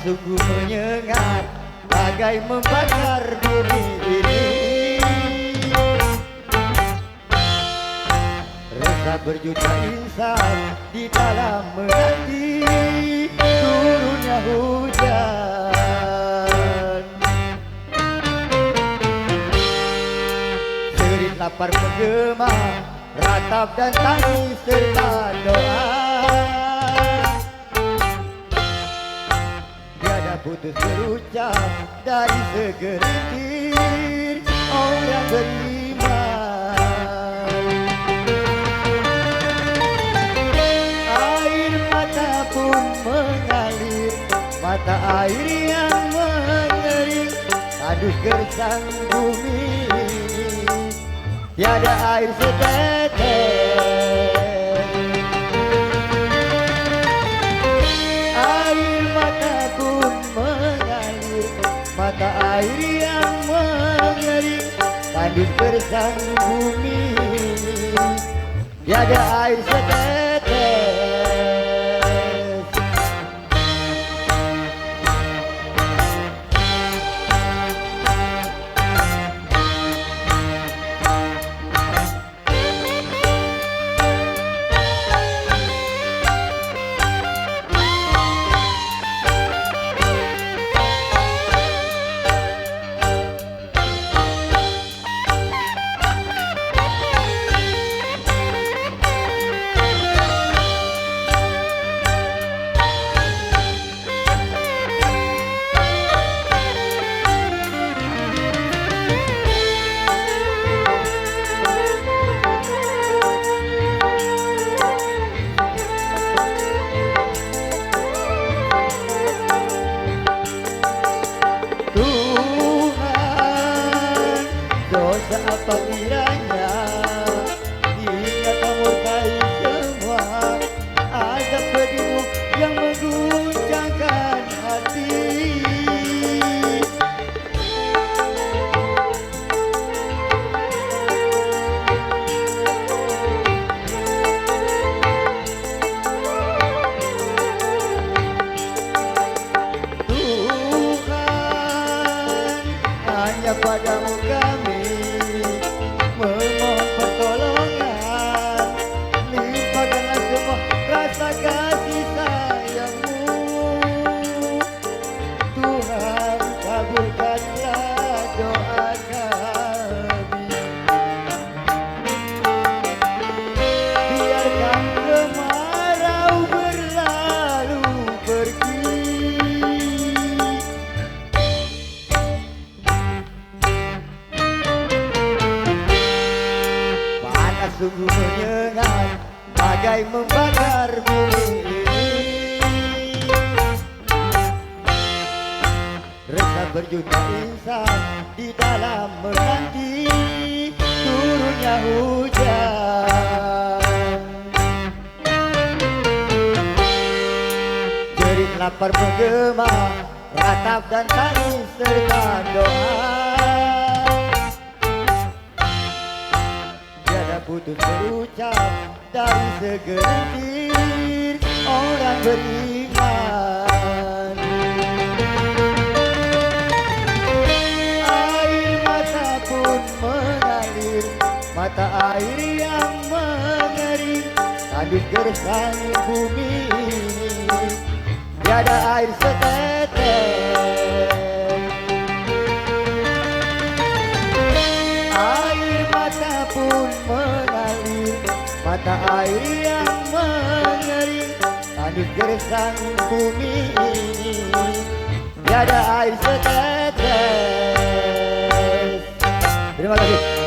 sungguh menyengat, bagai membakar bumi ini. Resah berjuta insan di dalam menanti turunnya hujan. Jerit lapar menggema, ratap dan tangis serta doa. Tiada putus berucap dari segelintir orang beriman. Air mata pun mengalir, mata air yang mengering, tandus gersang bumi ini. Tiada air setetes. Air mata pun mengalir, mata air yang mengering, tandus gersang bumi ini. Tiada air setetes. Dosa apa kiranya hingga kau murkai semua azab pedihmu yang mengguncangkan hati. Tuhan, hanya padamu kami memohon pertolongan, limpahkanlah semua rasa kasih sayangmu. Tuhan, kabulkanlah doa kami. Biarkan kemarau berlalu pergi. Sungguh menyengat, bagai membakar bumi ini. Resah berjuta insan di dalam menanti turunnya hujan. Jerit lapar menggema, ratap dan tangis serta doa. Putus berucap dari segelintir orang beriman. Air mata pun mengalir, mata air yang mengering, tandus gersang bumi ini. Tiada air setetes. Air mata pun mengalir, mata air yang mengering, tandus gersang bumi ini. Tiada air setetes. Terima kasih.